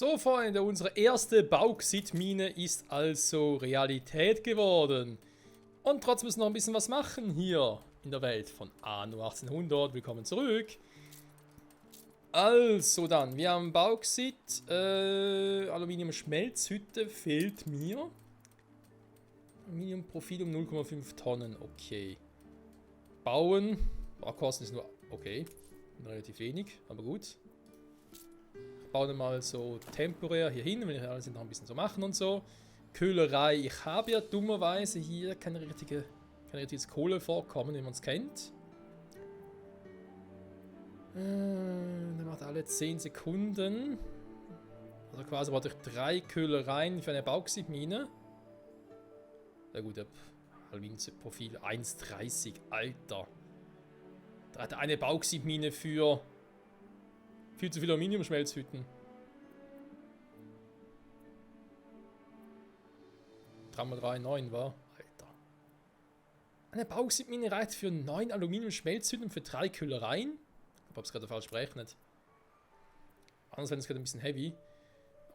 So, Freunde, unsere erste Bauxitmine ist also Realität geworden. Und trotzdem müssen wir noch ein bisschen was machen hier in der Welt von Anno 1800. Willkommen zurück. Also dann, wir haben Bauxit, Aluminium-Schmelzhütte fehlt mir. Aluminiumprofil um 0,5 Tonnen, okay. Bauen, Baukosten ist nur, okay, relativ wenig, aber gut. Bauen wir mal so temporär hier hin, wenn wir alles noch ein bisschen so machen und so. Köhlerei, ich habe ja dummerweise hier kein richtiges Kohlevorkommen, wie man es kennt. Der macht alle 10 Sekunden. Also quasi brauche ich 3 Köhlereien für eine Bauxitmine. Ja gut, Aluminiumprofil 1,30, Alter. Da hat er eine Bauxitmine für viel zu viele Aluminiumschmelzhütten. 3x3,9 war. Alter. Eine Bauxitmine reicht für 9 Aluminiumschmelzhütten für 3 Köhlereien. Ich habe es gerade falsch berechnet. Anders wäre es gerade ein bisschen heavy.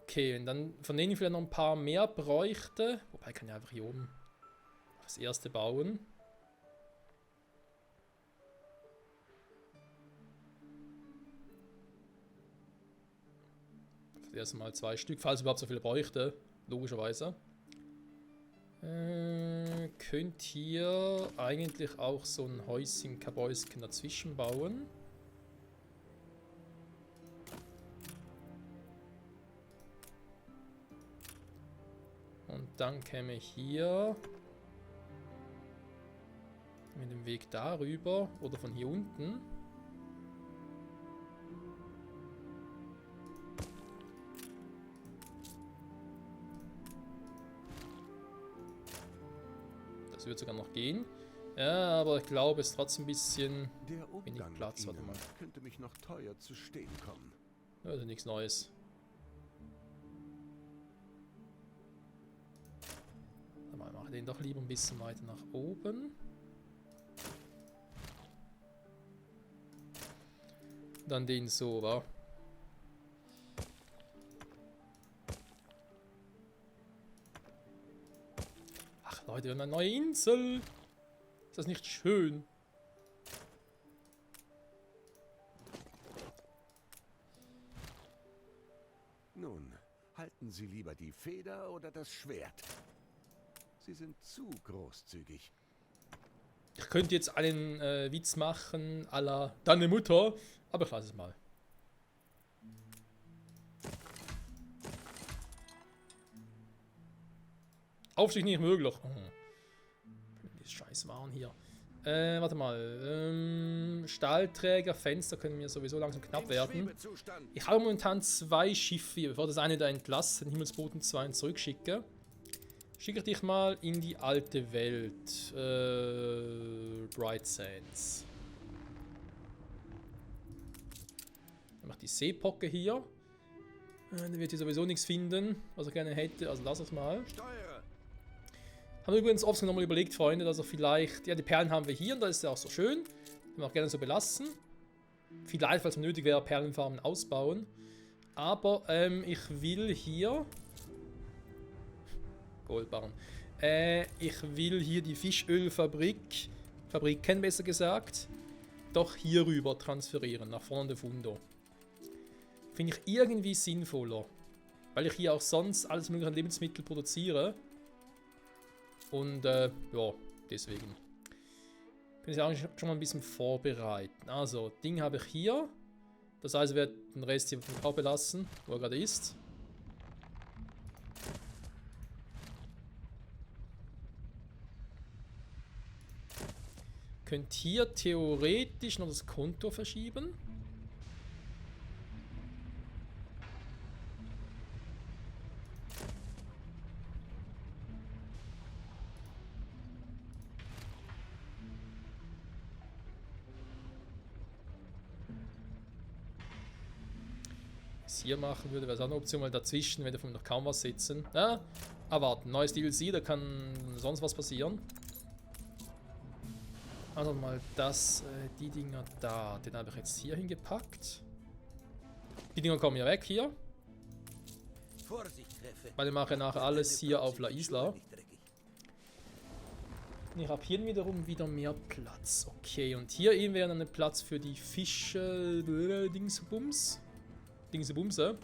Okay, und dann von denen vielleicht noch ein paar mehr bräuchte. Wobei kann ich einfach hier oben das erste bauen. Erstmal 2 Stück, falls ich überhaupt so viele bräuchte, logischerweise. Könnt hier eigentlich auch so ein Häuschen, Kabäuschen dazwischen bauen. Und dann käme ich hier mit dem Weg darüber oder von hier unten. Das wird sogar noch gehen. Ja, aber ich glaube, es ist trotzdem ein bisschen wenig Platz. Warte mal. Könnte mich noch teuer zu stehen kommen. Ja, also nichts Neues. Dann mache ich den doch lieber ein bisschen weiter nach oben. Dann den so, wa? Leute, wir haben eine neue Insel. Ist das nicht schön? Nun, halten Sie lieber die Feder oder das Schwert. Sie sind zu großzügig. Ich könnte jetzt einen Witz machen, à la deine Mutter, aber ich lasse es mal. Aufstieg nicht möglich. Die scheiß Waren hier. Warte mal. Stahlträger, Fenster können mir sowieso langsam knapp werden. Ich habe momentan 2 Schiffe hier. Bevor das eine da entlasse, den Himmelsboten 2 zurückschicke, schicke ich dich mal in die alte Welt. Bright Sands. Dann mache ich die Seepocke hier. Dann wird hier sowieso nichts finden, was ich gerne hätte. Also lass es mal. Haben wir übrigens oft nochmal überlegt, Freunde, dass er vielleicht... Ja, die Perlen haben wir hier und da ist ja auch so schön. Können wir auch gerne so belassen. Vielleicht, falls es nötig wäre, Perlenfarmen ausbauen. Aber ich will hier... Goldbarren. Ich will hier die Fischölfabrik... Fabriken besser gesagt. Doch hier rüber transferieren, nach vorne Fundo. Finde ich irgendwie sinnvoller. Weil ich hier auch sonst alles mögliche an Lebensmittel produziere. Und ja, deswegen. Können Sie auch schon mal ein bisschen vorbereiten. Also, Ding habe ich hier. Das heißt, ich werde den Rest hier auch belassen, wo er gerade ist. Könnt hier theoretisch noch das Konto verschieben. Hier machen würde, wäre es auch eine Option, weil dazwischen, wenn davon noch kaum was sitzen. Ja, erwarten. Neues DLC, da kann sonst was passieren. Also mal das, die Dinger da, den habe ich jetzt hier hingepackt. Die Dinger kommen ja weg hier. Vorsicht, Gräfe. Weil ich mache nachher alles hier auf La Isla. Ich habe hier wiederum wieder mehr Platz. Okay, und hier eben wäre dann ein Platz für die Fische. Dingsbums. Dingsbumse.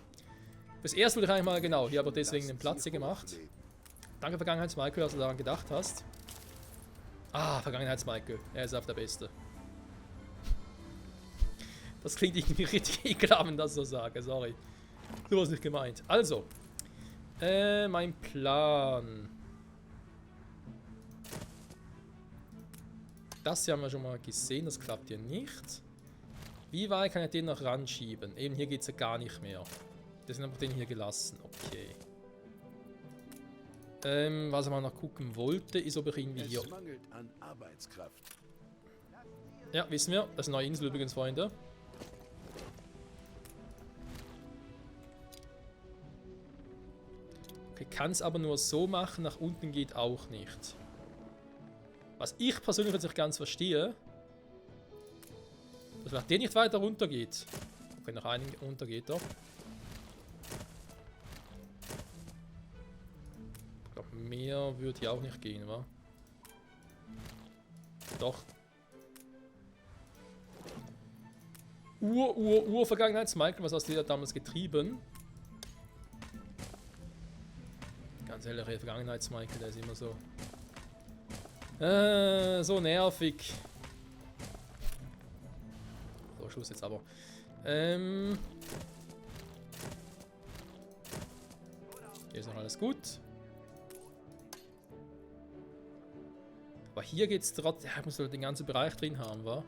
Das erste will ich eigentlich mal genau. Hier aber deswegen den Platz hier gemacht. Danke, Vergangenheits-Michael, dass du daran gedacht hast. Ah, Vergangenheits-Michael. Er ist auf der Beste. Das klingt irgendwie richtig ekelhaft, wenn ich das so sage. Sorry. So was nicht gemeint. Also. Mein Plan. Das hier haben wir schon mal gesehen. Das klappt hier nicht. Wie weit kann ich den noch ranschieben? Eben hier geht es ja gar nicht mehr. Deswegen habe ich den hier gelassen. Okay. Was ich mal noch gucken wollte, ist, ob ich irgendwie hier... Es mangelt an Arbeitskraft. Ja, wissen wir. Das ist eine neue Insel übrigens, Freunde. Okay, kann es aber nur so machen, nach unten geht auch nicht. Was ich persönlich jetzt nicht ganz verstehe, dass nach der nicht weiter runter geht. Okay, nach einem runter geht er. Ich glaube, mehr würde hier auch nicht gehen, wa? Doch. Vergangenheits-Michael, was hast du da damals getrieben? Ganz ehrlich, Vergangenheits-Michael, der ist immer so... so nervig. So, Schluss jetzt aber. Hier ist noch alles gut. Aber hier geht's trotzdem. Ja, ich muss den ganzen Bereich drin haben, wa?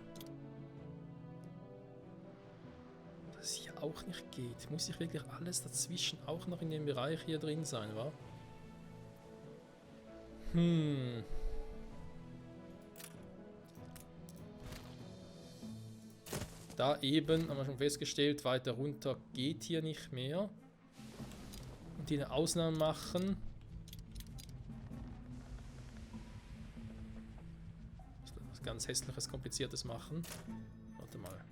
Dass es hier auch nicht geht. Muss ich wirklich alles dazwischen auch noch in dem Bereich hier drin sein, wa? Da eben, haben wir schon festgestellt, weiter runter geht hier nicht mehr. Und hier eine Ausnahme machen. Was ganz hässliches, kompliziertes machen. Warte mal.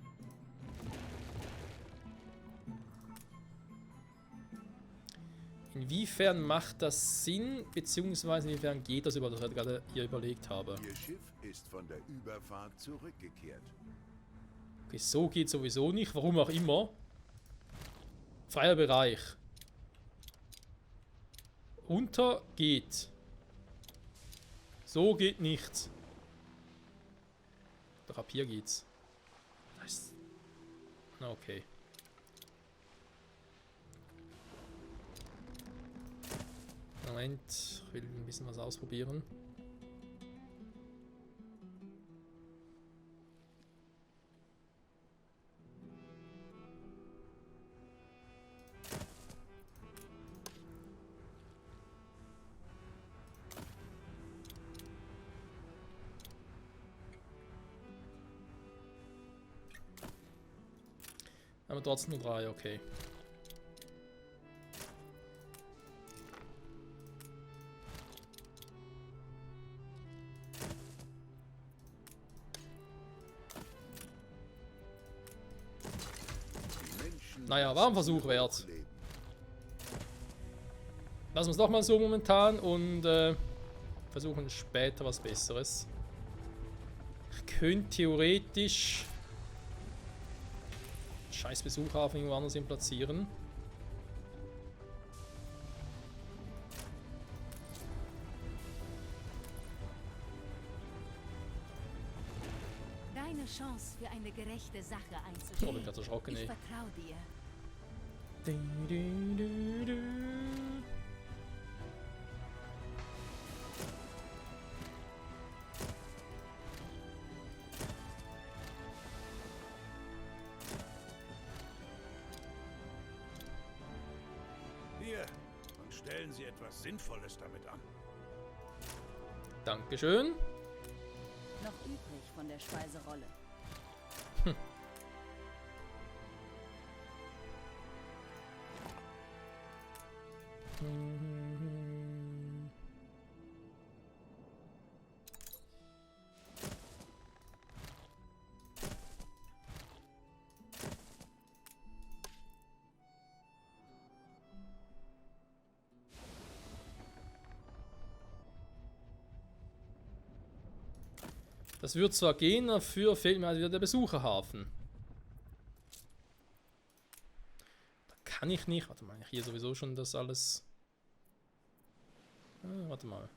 Inwiefern macht das Sinn, beziehungsweise inwiefern geht das überhaupt, was ich gerade hier überlegt habe? Ihr Schiff ist von der Überfahrt zurückgekehrt. Okay, so geht sowieso nicht, warum auch immer. Freier Bereich. Runter geht. So geht nichts. Doch ab hier geht's. Nice. Na okay. Moment, ich will ein bisschen was ausprobieren. Aber trotzdem nur 3, okay. Naja, war ein Versuch wert. Lassen wir es doch mal so momentan und versuchen später was Besseres. Ich könnte theoretisch scheiß Besuchhafen irgendwo anders hin platzieren. Deine Chance für eine gerechte Sache Oh, bin einzustehen. gerade erschrocken, Ich ey. vertraue dir. Hier, und stellen Sie etwas Sinnvolles damit an. Dankeschön. Noch übrig von der Speiserolle. Das wird zwar gehen, dafür fehlt mir halt wieder der Besucherhafen. Da kann ich nicht. Warte mal, ich hier sowieso schon das alles. Warte mal.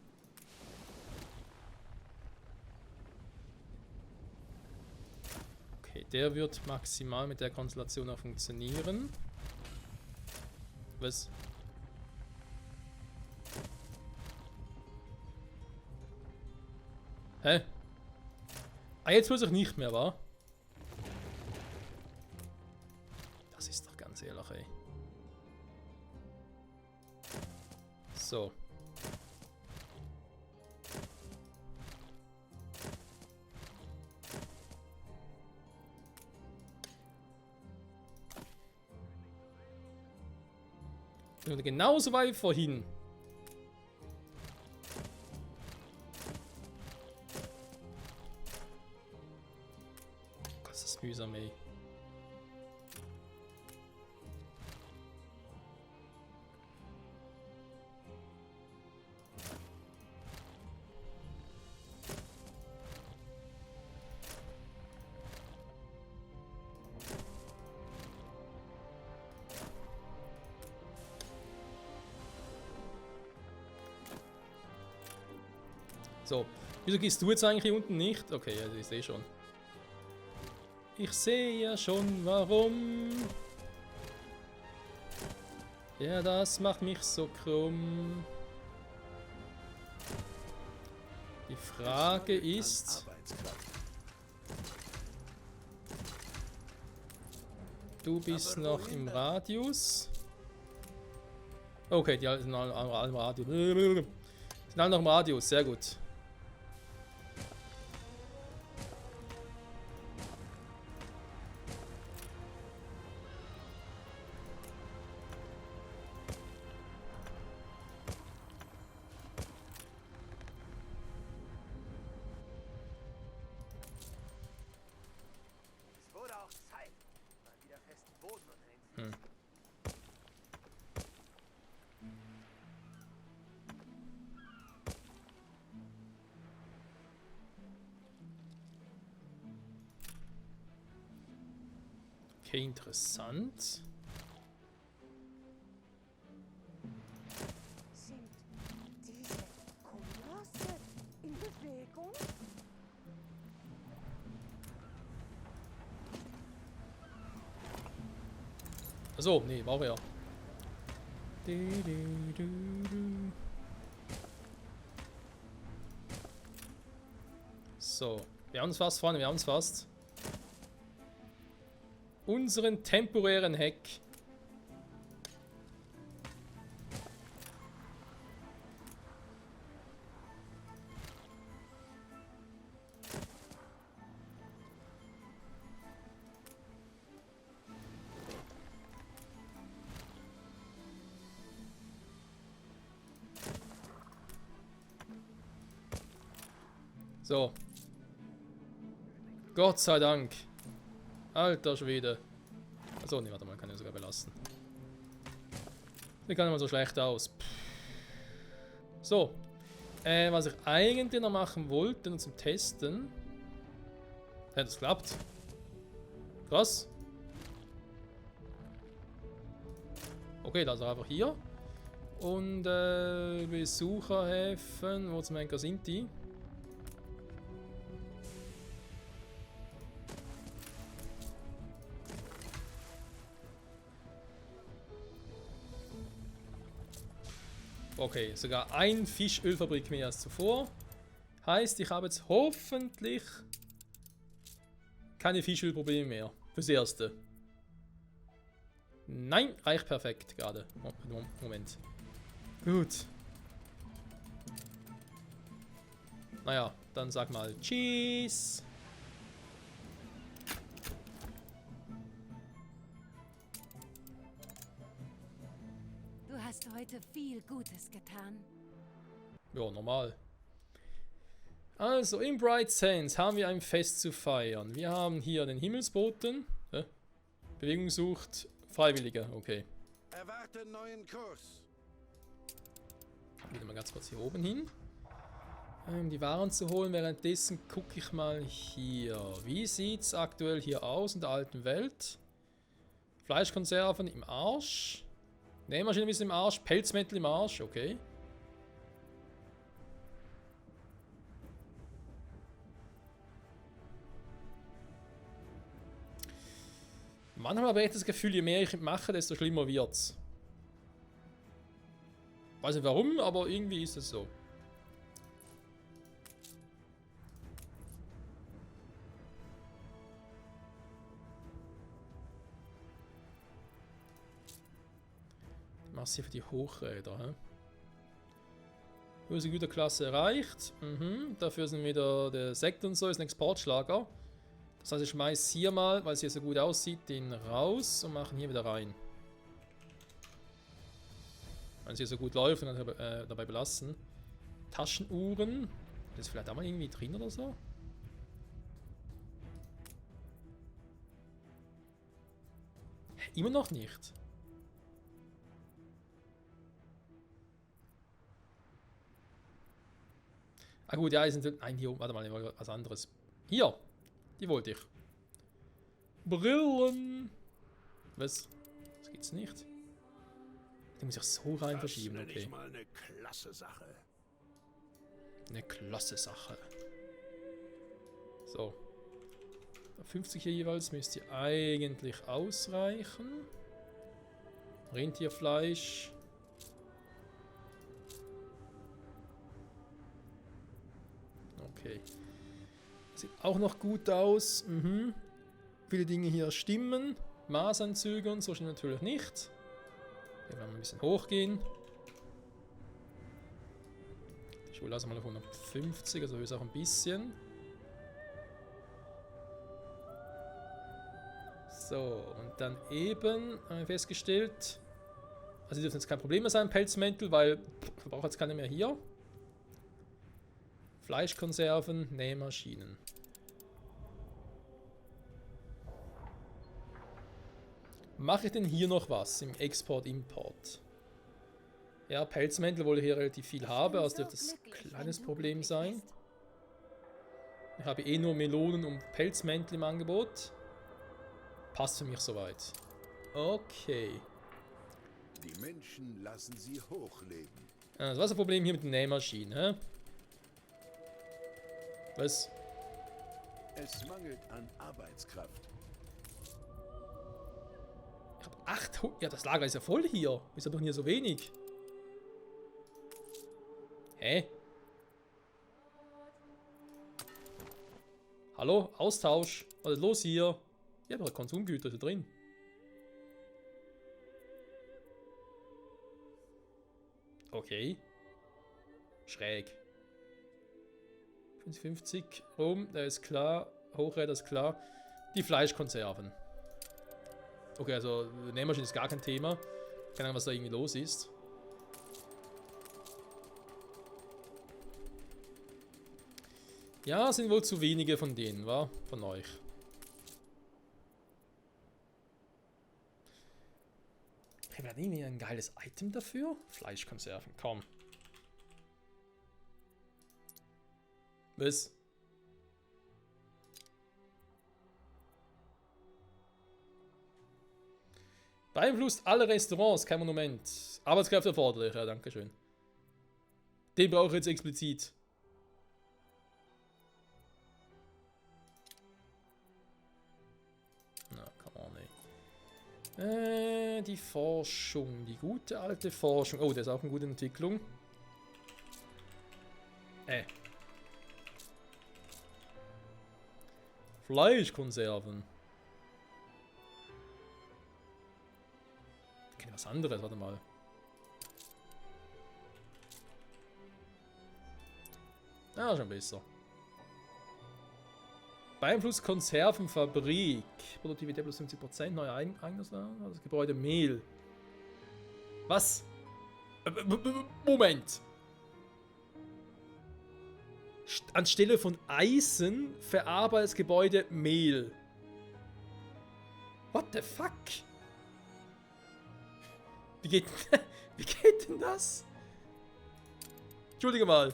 Okay, der wird maximal mit der Konstellation auch funktionieren. Was? Hä? Ah, jetzt muss ich nicht mehr, wa? Das ist doch ganz ehrlich, ey. So. Genauso weit wie vorhin. Das ist mühsam, ey. So, wieso gehst du jetzt eigentlich hier unten nicht? Okay, also ich sehe schon. Ich sehe ja schon, warum. Ja, das macht mich so krumm. Die Frage ist... Du bist noch im Radius. Okay, die sind alle im Radius. Sind alle noch im Radius, sehr gut. Okay, interessant. Sind diese Kolosse in Bewegung? Achso, nee, war er. So, wir haben uns fast, Freunde, wir haben uns fast. Unseren temporären Heck. So. Gott sei Dank. Alter Schwede. Achso, nee, warte mal, kann ich sogar belassen. Wie kann immer so schlecht aus? Pff. So. Was ich eigentlich noch machen wollte, nur zum Testen. Ja, das klappt. Krass. Okay, das ist einfach hier. Und Besucherhäfen, wo zum Henker sind die? Okay, sogar ein Fischölfabrik mehr als zuvor. Heißt, ich habe jetzt hoffentlich keine Fischölprobleme mehr. Fürs Erste. Nein, reicht perfekt gerade. Moment. Gut. Naja, dann sag mal Tschüss. Du hast heute viel Gutes getan. Ja, normal. Also, in Bright Sands haben wir ein Fest zu feiern. Wir haben hier den Himmelsboten. Bewegung sucht Freiwillige, okay. Erwarte neuen Kurs. Wieder mal ganz kurz hier oben hin. Die Waren zu holen. Währenddessen gucke ich mal hier. Wie sieht es aktuell hier aus in der alten Welt? Fleischkonserven im Arsch. Nähmaschine ist im Arsch. Pelzmäntel im Arsch. Okay. Manchmal habe ich das Gefühl, je mehr ich mache, desto schlimmer wird's. Weiß nicht warum, aber irgendwie ist es so. Massiv für die Hochräder, hä? Höchste Güterklasse erreicht. Dafür sind wieder der Sekt und so, ist ein Exportschlager. Das heißt, ich schmeiße hier mal, weil es hier so gut aussieht, den raus und machen hier wieder rein. Wenn es hier so gut läuft, dann dabei belassen. Taschenuhren. Ist vielleicht auch mal irgendwie drin oder so? Immer noch nicht. Ah gut, ja, die sind... Nein, hier oben, warte mal, was anderes. Hier, die wollte ich. Brillen. Was? Das geht's nicht. Die muss ich so rein verschieben, okay. Das nenne ich mal eine klasse Sache. Eine klasse Sache. So. 50 hier jeweils müsste eigentlich ausreichen. Rentierfleisch. Okay. Sieht auch noch gut aus. Viele Dinge hier stimmen. Maßanzüge und so stimmt natürlich nicht. Hier werden wir ein bisschen hochgehen. Ich hole also mal auf 150, also ist auch ein bisschen. So, und dann eben haben wir festgestellt, also die dürfen jetzt kein Problem mehr sein, Pelzmäntel, weil ich brauche jetzt keine mehr hier. Fleischkonserven, Nähmaschinen. Mache ich denn hier noch was im Export-Import? Ja, Pelzmäntel, wo ich hier relativ viel habe, also dürfte das ein kleines Problem sein. Ich habe eh nur Melonen und Pelzmäntel im Angebot. Passt für mich soweit. Okay. Die Menschen lassen sie hochleben. Also was ist das Problem hier mit den Nähmaschinen, hä? Was? Es mangelt an Arbeitskraft. Ich habe 800... Ja, das Lager ist ja voll hier. Ist aber doch hier so wenig. Hä? Hallo? Austausch? Was ist los hier? Ja, aber Konsumgüter ist da drin. Okay. Schräg. 50 rum, der ist klar. Hochräder ist klar. Die Fleischkonserven. Okay, also Nähmaschine ist gar kein Thema. Keine Ahnung, was da irgendwie los ist. Ja, sind wohl zu wenige von denen, wa? Von euch. Kriegen wir da irgendwie ein geiles Item dafür? Fleischkonserven, komm. Was? Beeinflusst alle Restaurants, kein Monument. Arbeitskräfte erforderlich, ja, danke schön. Den brauche ich jetzt explizit. Na, come on, ey. Die Forschung, die gute alte Forschung. Oh, der ist auch eine gute Entwicklung. Fleischkonserven. Ich kenne was anderes, warte mal. Ah, schon besser. Beeinflusst Konservenfabrik. Produktivität plus 50%. Neue Eigenschaften. Das Gebäude Mehl. Was? Moment. Anstelle von Eisen verarbeitet das Gebäude Mehl. What the fuck? Wie geht denn das? Entschuldige mal.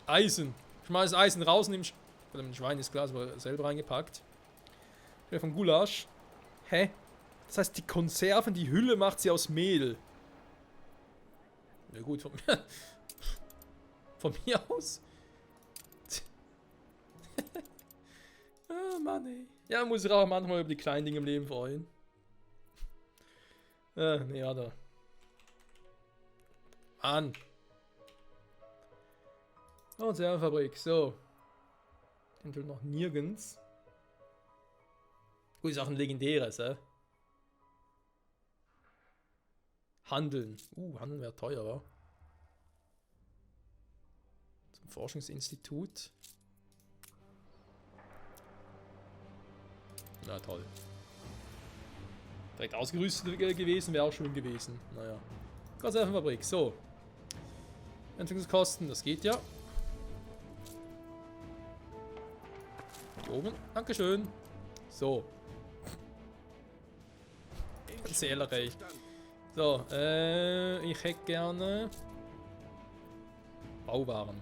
Eisen. Schmeiß Eisen raus, nimm ein Schwein ist Glas, aber selber reingepackt. Von Gulasch. Hä? Das heißt, die Konserven, die Hülle macht sie aus Mehl. Ja gut, von mir. Von mir aus. Ah, Mann, ey. Ja, man muss sich auch manchmal über die kleinen Dinge im Leben freuen. Ja, da. Mann. Konservenfabrik, so. Eventuell noch nirgends. Gut, ist auch ein legendäres, Handeln. Handeln wäre teuer, wa? Zum Forschungsinstitut. Na toll. Direkt ausgerüstet gewesen, wäre auch schön gewesen. Naja. Konservenfabrik, so. Entwicklungskosten, das geht ja. Hier oben, dankeschön. So. Sehr recht. So, ich hätte gerne Bauwaren.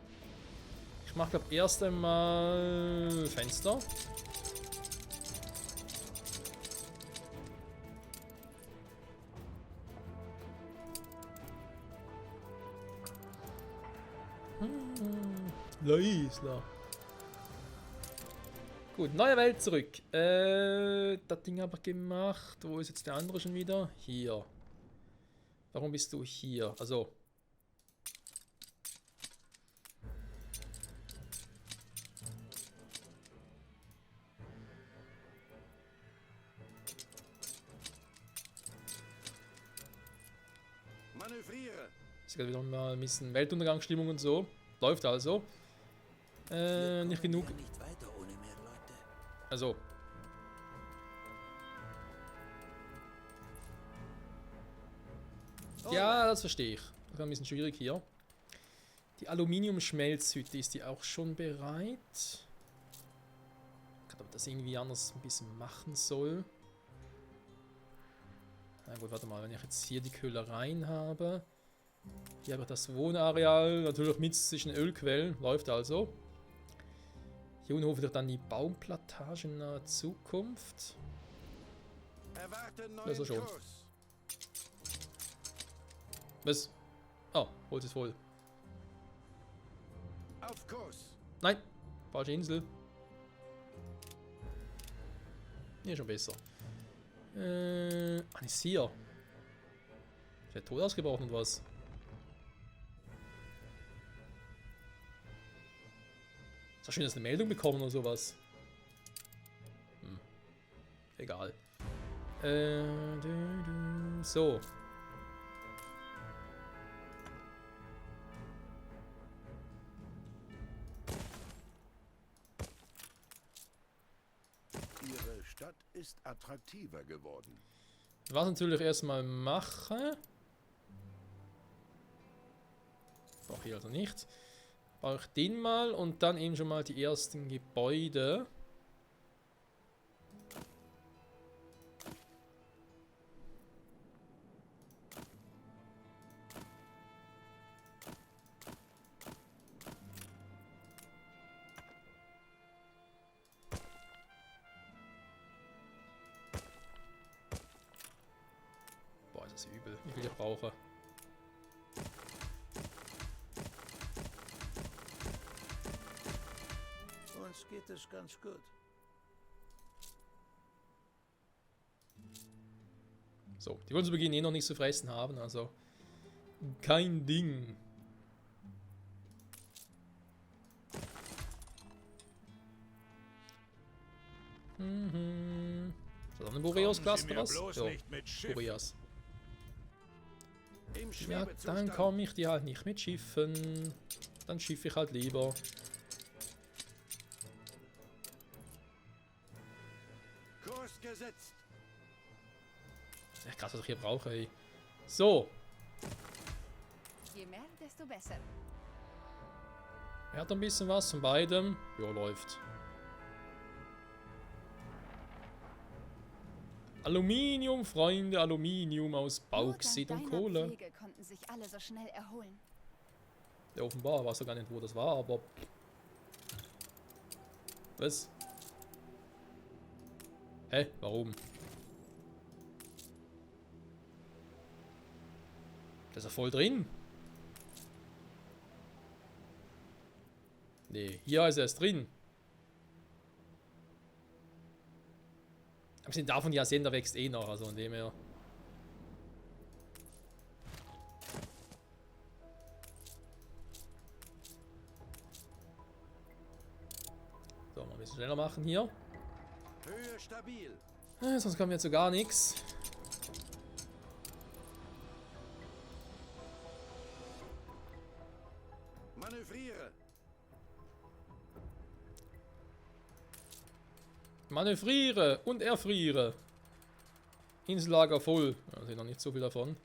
Ich mache, glaube erst einmal Fenster. Leisler. Gut, neue Welt zurück. Das Ding habe ich gemacht. Wo ist jetzt der andere schon wieder? Hier. Warum bist du hier? Also. Manövriere. Ist gerade wieder mal ein bisschen Weltuntergangsstimmung und so. Läuft also. Nicht genug. Nicht weiter ohne mehr Leute. Also. Ja, das verstehe ich. Das ist ein bisschen schwierig hier. Die Aluminiumschmelzhütte, ist die auch schon bereit? Ich glaube, ob das irgendwie anders ein bisschen machen soll. Na gut, warte mal, wenn ich jetzt hier die Köhlereien habe. Hier habe ich das Wohnareal, natürlich mit zwischen Ölquellen, läuft also. Hier unten hoffe ich dann die Baumplantage in naher Zukunft. Das ist schon. Was? Oh, Holz ist voll. Auf Kurs. Nein, falsche Insel. Hier schon besser. Ist hier. Ist der tot ausgebrochen und was? Ist doch schön, dass eine Meldung bekommen oder sowas. Egal. So. Ihre Stadt ist attraktiver geworden. Was natürlich erstmal mache. Brauche ich also nicht. Baue ich den mal und dann eben schon mal die ersten Gebäude. Boah, ist das übel, wie viel ich brauche. Uns geht es ganz gut. So, die wollen zu Beginn eh noch nichts zu fressen haben, also kein Ding. Ist das auch eine Boreas-Klasse oder was? Ja, Boreas. Ja, dann komme ich die halt nicht mit Schiffen. Dann schiffe ich halt lieber. Kurs gesetzt. Das ist echt krass, was ich hier brauche, ey. So. Je mehr, desto besser. Er hat ein bisschen was von beidem. Ja, läuft. Aluminium, Freunde, Aluminium aus Bauxit und Kohle. Pflege konnten sich alle so schnell erholen. Ja, offenbar, weiß ja gar nicht, wo das war, aber... Was? Hä? Warum? Das ist ja voll drin. Nee, hier ist er erst drin. Abgesehen davon, ja, sehen, da wächst eh noch, also von dem her. So, mal ein bisschen schneller machen hier. Höhe stabil. Sonst kommen wir zu gar nichts. Manövriere. Manövriere und erfriere. Insellager voll. Ja, sehe noch nicht so viel davon.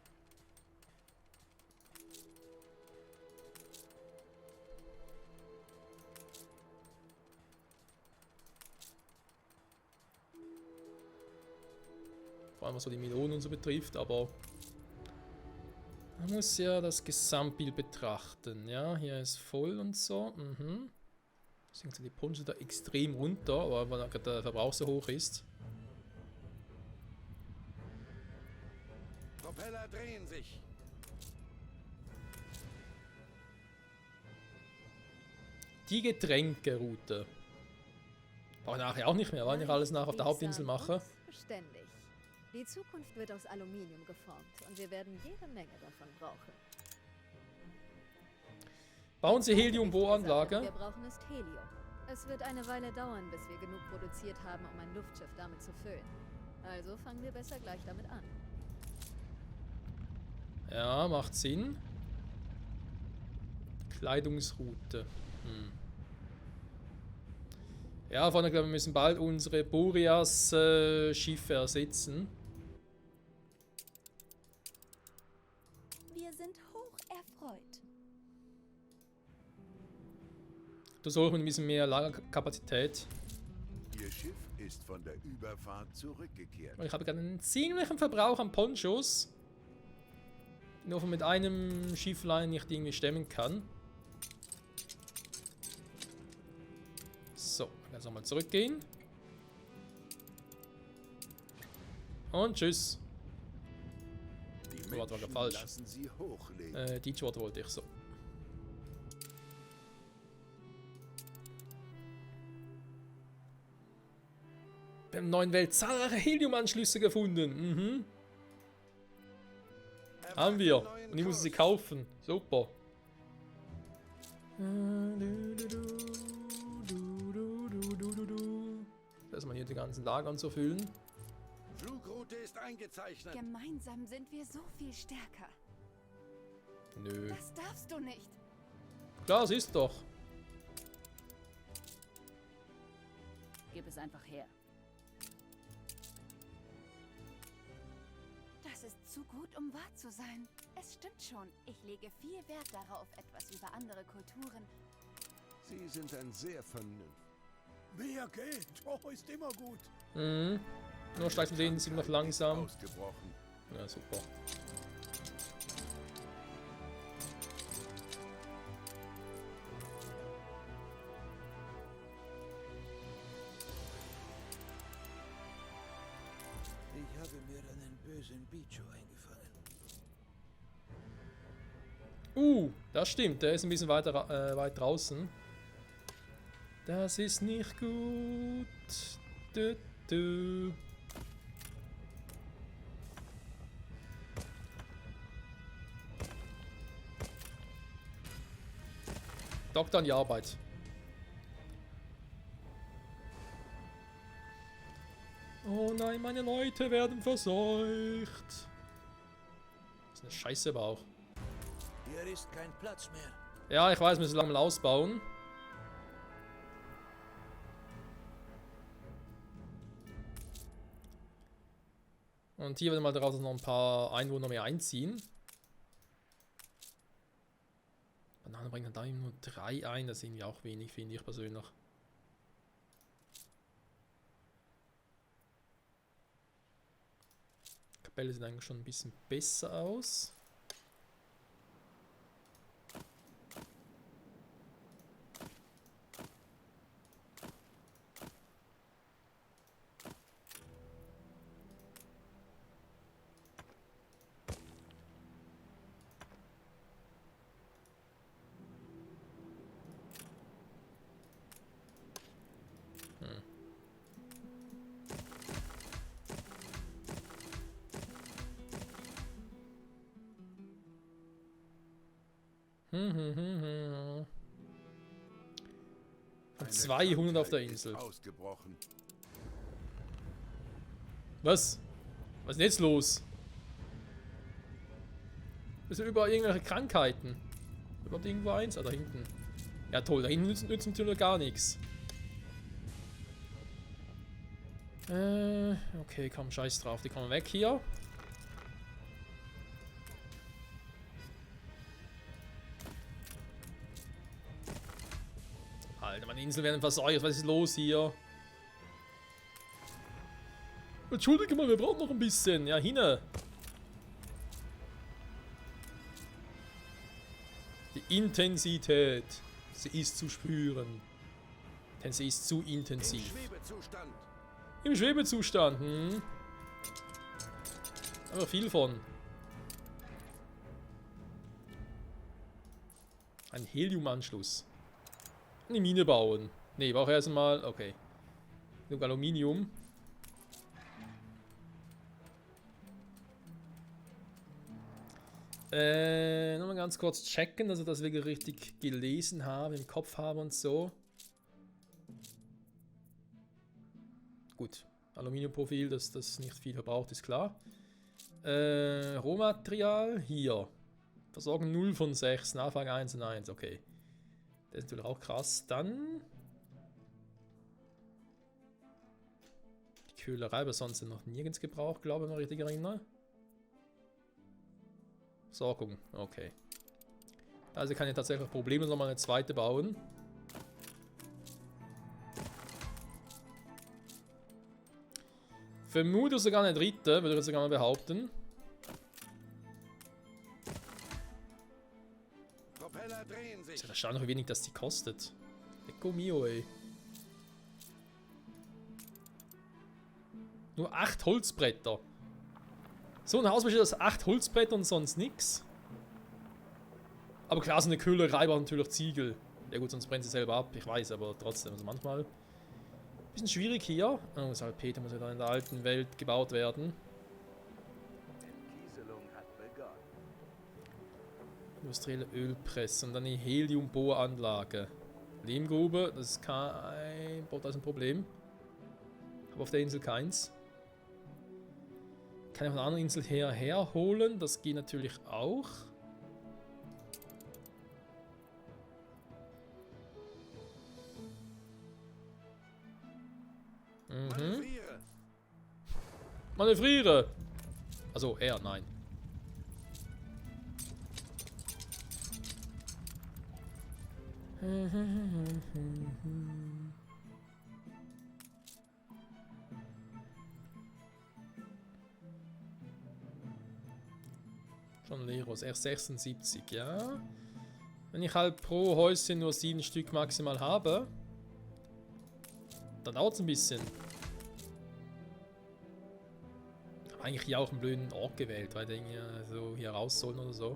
Vor allem was so die Melonen und so betrifft, aber man muss ja das Gesamtbild betrachten. Ja, hier ist voll und so. Deswegen sind die Punkte da extrem runter, weil der Verbrauch so hoch ist. Propeller drehen sich. Die Getränkeroute. Brauche ich nachher auch nicht mehr, weil ich alles nach auf der Hauptinsel mache. Beständig. Die Zukunft wird aus Aluminium geformt und wir werden jede Menge davon brauchen. Bauen Sie Wir Heliumbohranlage. brauchen ist Helium. Es wird eine Weile dauern, bis wir genug produziert haben, um ein Luftschiff damit zu füllen. Also fangen wir besser gleich damit an. Ja, macht Sinn. Kleidungsroute. Ja, vorne glaube ich, wir müssen bald unsere Boreas-Schiffe ersetzen. Wir sind hoch erfreut. Da suchen wir ein bisschen mehr Lagerkapazität. Ihr Schiff ist von der Überfahrt zurückgekehrt. Ich habe gerade einen ziemlichen Verbrauch an Ponchos. Nur mit einem Schifflein nicht irgendwie stemmen kann. So, jetzt nochmal zurückgehen. Und tschüss. Die Wort war Menschen falsch. lassen sie hochlegen. Die Wort wollte ich so. Wir haben in der neuen Welt zahlreiche Heliumanschlüsse gefunden. Haben wir. Und ich muss sie kaufen. Super. Erstmal hier die ganzen Lagern zu füllen. Flugroute ist eingezeichnet. Gemeinsam sind wir so viel stärker. Nö. Das darfst du nicht. Klar, es ist doch. Gib es einfach her. Das ist zu gut, um wahr zu sein. Es stimmt schon. Ich lege viel Wert darauf, etwas über andere Kulturen. Sie sind ein sehr vernünftiger. Mehr Geld, oh, ist immer gut. Nur steigt von denen sind noch langsam. Ausgebrochen. Ja, super. Ich habe mir einen bösen Bicho eingefangen. Das stimmt. Der ist ein bisschen weiter weit draußen. Das ist nicht gut. Du. Doktor an die Arbeit. Oh nein, meine Leute werden verseucht. Das ist eine Scheiße aber auch. Hier ist kein Platz mehr. Ja, ich weiß, wir müssen langsam ausbauen. Und hier werden mal daraus noch ein paar Einwohner mehr einziehen. Bananen bringen dann da nur 3 ein, das ist irgendwie auch wenig, finde ich persönlich. Kapelle sieht eigentlich schon ein bisschen besser aus. Von Eine 200 auf der Krankheit ist Insel. ausgebrochen. Was? Was ist denn jetzt los? Es sind überall irgendwelche Krankheiten. Überhaupt irgendwo eins? Ah, da hinten. Ja toll, da hinten nützen natürlich gar nichts. Okay, komm, scheiß drauf. Die kommen weg hier. Alter, meine Insel werden verseucht. Was ist los hier? Entschuldige mal, wir brauchen noch ein bisschen. Ja, hinne. Die Intensität. Sie ist zu spüren. Denn sie ist zu Im intensiv. Schwebezustand. Im Schwebezustand, hm? Aber viel von. Ein Heliumanschluss. Eine Mine bauen. Ne, brauche erstmal. Okay. Genug Aluminium. Nochmal ganz kurz checken, dass ich das wirklich richtig gelesen habe, im Kopf habe und so. Gut, Aluminiumprofil, dass das nicht viel verbraucht, ist klar. Rohmaterial, hier. Versorgung 0 von 6, Nachfrage 1 und 1, okay. Das ist natürlich auch krass. Dann... Die Köhlerei, aber sonst noch nirgends gebraucht, glaube ich, wenn ich mich richtig erinnere. Versorgung, okay. Also kann ich tatsächlich problemlos nochmal eine zweite bauen. Vermute sogar eine dritte, würde ich jetzt sogar mal behaupten. Propeller drehen sich. Ist ja erstaunlich, wie wenig das die kostet. Ecco mio, ey. Nur 8 Holzbretter. So ein Haus besteht aus 8 Holzbretter und sonst nix. Aber klar, so eine Köhlerei braucht natürlich Ziegel. Ja gut, sonst brennt sie selber ab, ich weiß, aber trotzdem, also manchmal... Bisschen schwierig hier. Oh, Salpeter muss ja dann in der alten Welt gebaut werden. Entkieselung hat begonnen. Industrielle Ölpresse und dann eine Heliumbohranlage. Lehmgrube, das ist kein... Boah, da ist ein Problem. Aber auf der Insel keins. Kann ich von einer anderen Insel herholen, das geht natürlich auch. Manövriere. Manövriere! Also er, nein. Schon Leros, erst 76, ja. Wenn ich halt pro Häuschen nur 7 Stück maximal habe, dann dauert es ein bisschen. Ich habe eigentlich hier auch einen blöden Ort gewählt, weil die so hier raus sollen oder so.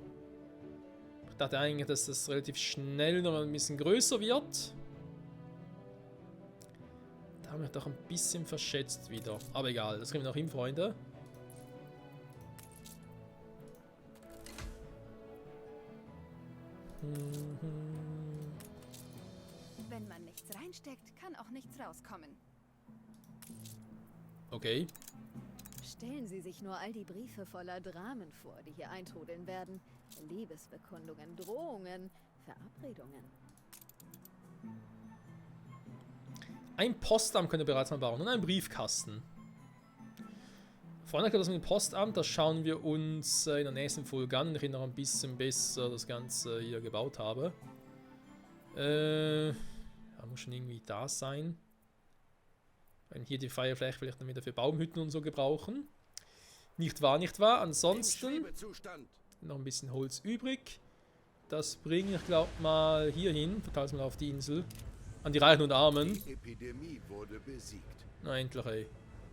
Ich dachte eigentlich, dass das relativ schnell noch ein bisschen größer wird. Da haben wir doch ein bisschen verschätzt wieder. Aber egal, das kriegen wir noch hin, Freunde. Wenn man nichts reinsteckt, kann auch nichts rauskommen. Okay. Stellen Sie sich nur all die Briefe voller Dramen vor, die hier eintrudeln werden. Liebesbekundungen, Drohungen, Verabredungen. Ein Postamt könnt ihr bereits mal bauen und einen Briefkasten. Vorne das mit dem Postamt, das schauen wir uns in der nächsten Folge an, wenn ich noch ein bisschen besser das Ganze hier gebaut habe. Da muss schon irgendwie da sein. Wenn hier die Feierfläche vielleicht dann wieder für Baumhütten und so gebrauchen. Nicht wahr, nicht wahr? Ansonsten Schwebezustand. noch ein bisschen Holz übrig. Das bringe ich, glaube mal hier hin. Verteile es mal auf die Insel. An die Reichen und Armen. Die Epidemie wurde besiegt. Na endlich, ey.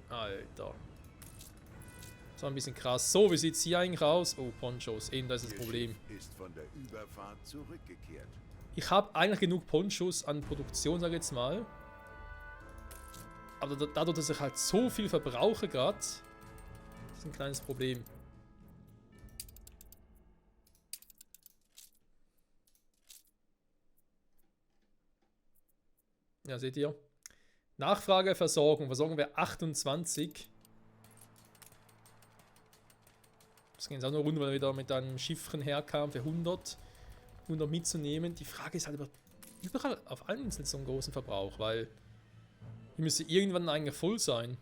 Alter. Das war ein bisschen krass. So, wie sieht es hier eigentlich aus? Oh, Ponchos. Eben, das ist das Ihr Problem. Schiff ist von der Überfahrt zurückgekehrt. Ich habe eigentlich genug Ponchos an Produktion, sage ich jetzt mal. Aber dadurch, dass ich halt so viel verbrauche gerade, ist ein kleines Problem. Ja, seht ihr. Nachfrage, Versorgung. Versorgung wäre 28. Das ging jetzt auch nur rund, weil er wieder mit einem Schiffchen herkam für 100 mitzunehmen. Die Frage ist halt aber überall auf allen Inseln so einen großen Verbrauch, weil hier müsste irgendwann eigentlich voll sein.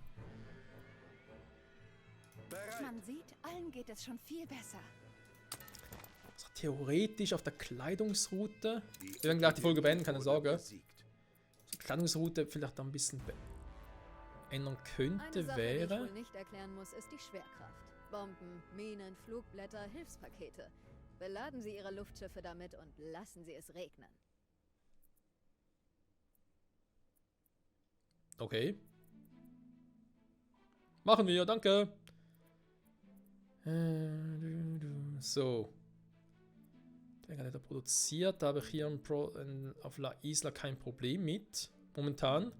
Man sieht, allen geht es schon viel besser. Also theoretisch auf der Kleidungsroute. Wir werden gleich die Folge beenden, keine Sorge. Die Kleidungsroute vielleicht ein bisschen ändern könnte, Eine Sache, wäre. die ich wohl nicht erklären muss, ist die Schwerkraft. Bomben, Minen, Flugblätter, Hilfspakete. Beladen Sie Ihre Luftschiffe damit und lassen Sie es regnen. Okay. Machen wir, danke. So. Der gerade produziert, da habe ich hier auf La Isla kein Problem mit. Momentan.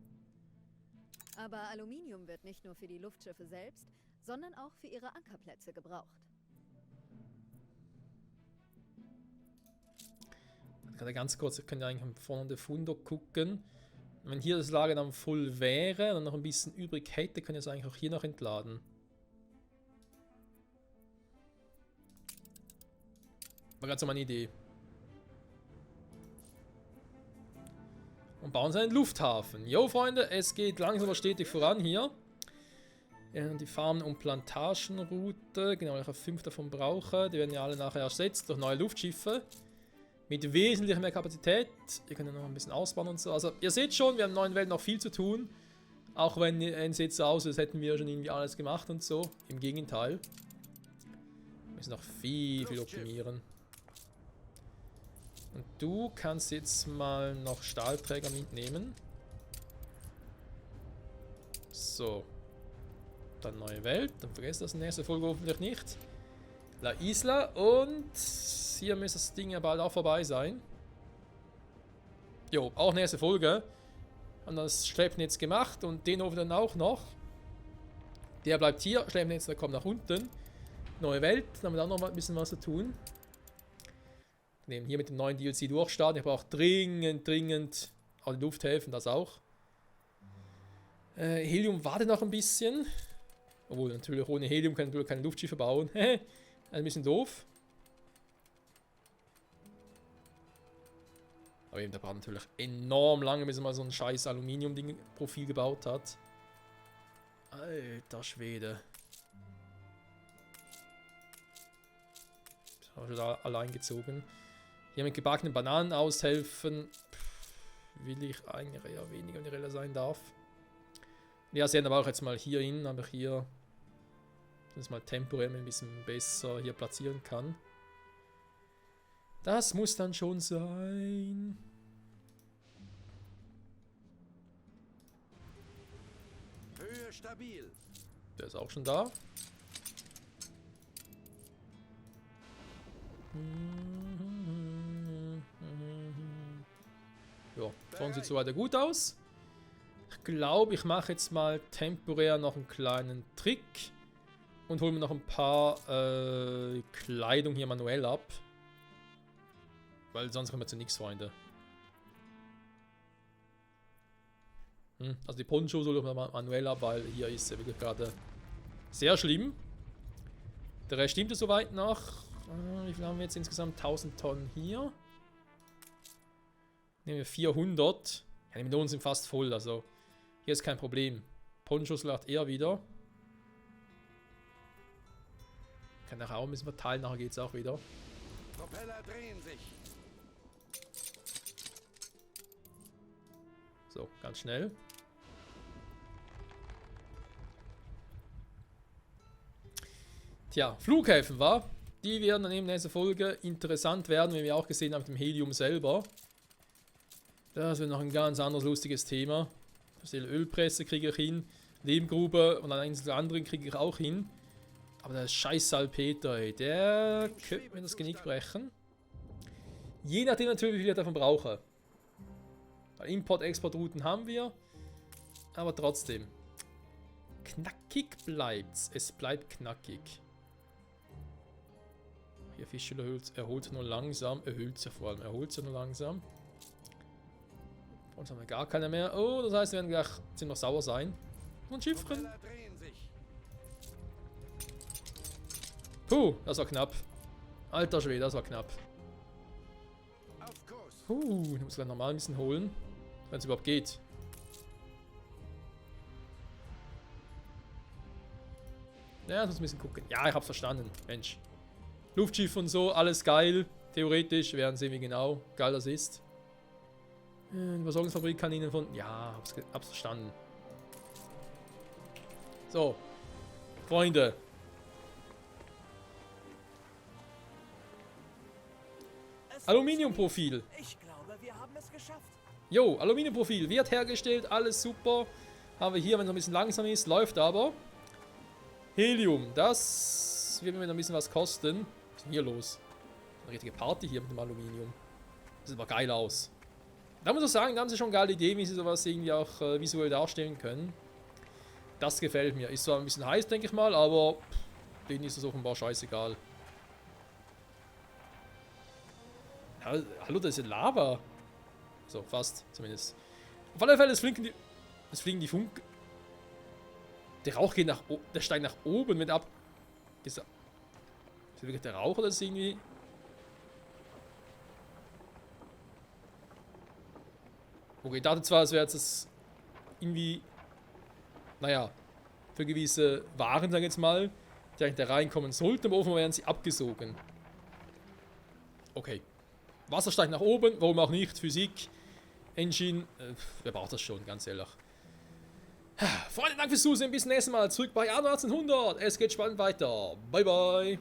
Aber Aluminium wird nicht nur für die Luftschiffe selbst, sondern auch für ihre Ankerplätze gebraucht. Gerade ganz kurz, ich könnte eigentlich vorne der Fundo gucken. Wenn hier das Lager dann voll wäre und noch ein bisschen übrig hätte, könnte ich es eigentlich auch hier noch entladen. War gerade so meine Idee. Und bauen sie einen Lufthafen. Jo, Freunde, es geht langsam aber stetig voran hier. Die Farmen- und Plantagenroute, genau, ich habe 5 davon brauche. Die werden ja alle nachher ersetzt durch neue Luftschiffe. Mit wesentlich mehr Kapazität. Ihr könnt ja noch ein bisschen ausbauen und so. Also, ihr seht schon, wir haben in der neuen Welt noch viel zu tun. Auch wenn es jetzt so aussieht, als hätten wir schon irgendwie alles gemacht und so. Im Gegenteil. Wir müssen noch viel optimieren. Und du kannst jetzt mal noch Stahlträger mitnehmen. So. Dann neue Welt. Dann vergesst das in der nächsten Folge hoffentlich nicht. La Isla. Und hier müsste das Ding ja bald auch vorbei sein. Jo, auch nächste Folge. Und das Schleppnetz gemacht. Und den Ofen dann auch noch. Der bleibt hier. Schleppnetz, der kommt nach unten. Neue Welt. Dann haben wir auch noch mal ein bisschen was zu tun. Wir nehmen hier mit dem neuen DLC durchstarten. Ich brauche dringend auch die Lufthäfen, das auch. Helium wartet noch ein bisschen. Obwohl, natürlich ohne Helium können wir keine Luftschiffe bauen. Ein bisschen doof. Aber eben, der braucht natürlich enorm lange, bis er mal so ein scheiß Aluminium-Profil gebaut hat. Alter Schwede. Das habe ich da allein gezogen. Hier mit gebackenen Bananen aushelfen. Will ich eigentlich eher weniger Nirella sein darf. Ja, sehen aber auch jetzt mal hier hin, aber hier das mal temporär ein bisschen besser hier platzieren kann. Das muss dann schon sein. Höhe stabil. Der ist auch schon da. Ja, sonst sieht es so weiter gut aus. Ich glaube, ich mache jetzt mal temporär noch einen kleinen Trick und hole mir noch ein paar Kleidung hier manuell ab. Weil sonst kommen wir zu nichts, Freunde. Also die Ponchos hole ich mir manuell ab, weil hier ist es wirklich gerade sehr schlimm. Der Rest stimmt soweit noch. Wie viel haben wir jetzt insgesamt? 1000 Tonnen hier. Nehmen wir 400. Ja, die Melonen sind fast voll, also hier ist kein Problem. Ponchos lacht eher wieder. Kann nachher auch ein bisschen verteilen, nachher geht es auch wieder. Propeller drehen sich. So, ganz schnell. Tja, Flughäfen war. Die werden dann in der nächsten Folge interessant werden, wie wir auch gesehen haben mit dem Helium selber. Das wird noch ein ganz anderes lustiges Thema. Die Ölpresse kriege ich hin, Nebengrube und einen anderen kriege ich auch hin. Aber der scheiß Salpeter, ey, der könnte mir das Genick brechen. Je nachdem natürlich, wie viel ich davon brauche. Import-Export-Routen haben wir, aber trotzdem. Knackig bleibt's. Es bleibt knackig. Hier Fischöl erholt nur langsam. Erhöht ja vor allem. Erholt ja nur langsam. Jetzt haben wir gar keine mehr. Oh, das heißt, wir werden gleich ziemlich sauer sein. Und Schiffchen. Propeller drehen sich. Puh, das war knapp. Alter Schwede, das war knapp. Auf Kurs. Ich muss gleich nochmal ein bisschen holen. Wenn es überhaupt geht. Ja, ich muss ein bisschen gucken. Ja, ich hab's verstanden. Mensch. Luftschiff und so, alles geil. Theoretisch, wir werden sehen, wie genau geil das ist. Die Versorgungsfabrik kann Ihnen von... Ja, hab's verstanden. So. Freunde. Aluminiumprofil. Ich glaube, wir haben es geschafft. Jo, Aluminiumprofil wird hergestellt, alles super. Haben wir hier, wenn es ein bisschen langsam ist, läuft aber. Helium, das wird mir ein bisschen was kosten. Was ist denn hier los? Eine richtige Party hier mit dem Aluminium. Das sieht aber geil aus. Da muss ich sagen, da haben sie schon geile Ideen, wie sie sowas irgendwie auch visuell darstellen können. Das gefällt mir. Ist zwar ein bisschen heiß, denke ich mal, aber denen ist es offenbar scheißegal. Hallo, da ist ja Lava. So, fast, zumindest. Auf alle Fälle, es fliegen die Funk... Der Rauch geht der steigt nach oben mit ab... Ist das wirklich der Rauch oder ist es irgendwie... Okay, ich dachte zwar, es wäre jetzt das irgendwie... Naja, für gewisse Waren, sagen wir jetzt mal, die eigentlich da reinkommen sollten, aber offenbar werden sie abgesogen. Okay. Wasser steigt nach oben, warum auch nicht? Physik, Engine, wer braucht das schon, ganz ehrlich. Freunde, danke fürs Zusehen, bis zum nächsten Mal. Zurück bei Anno 1800. Es geht spannend weiter. Bye, bye.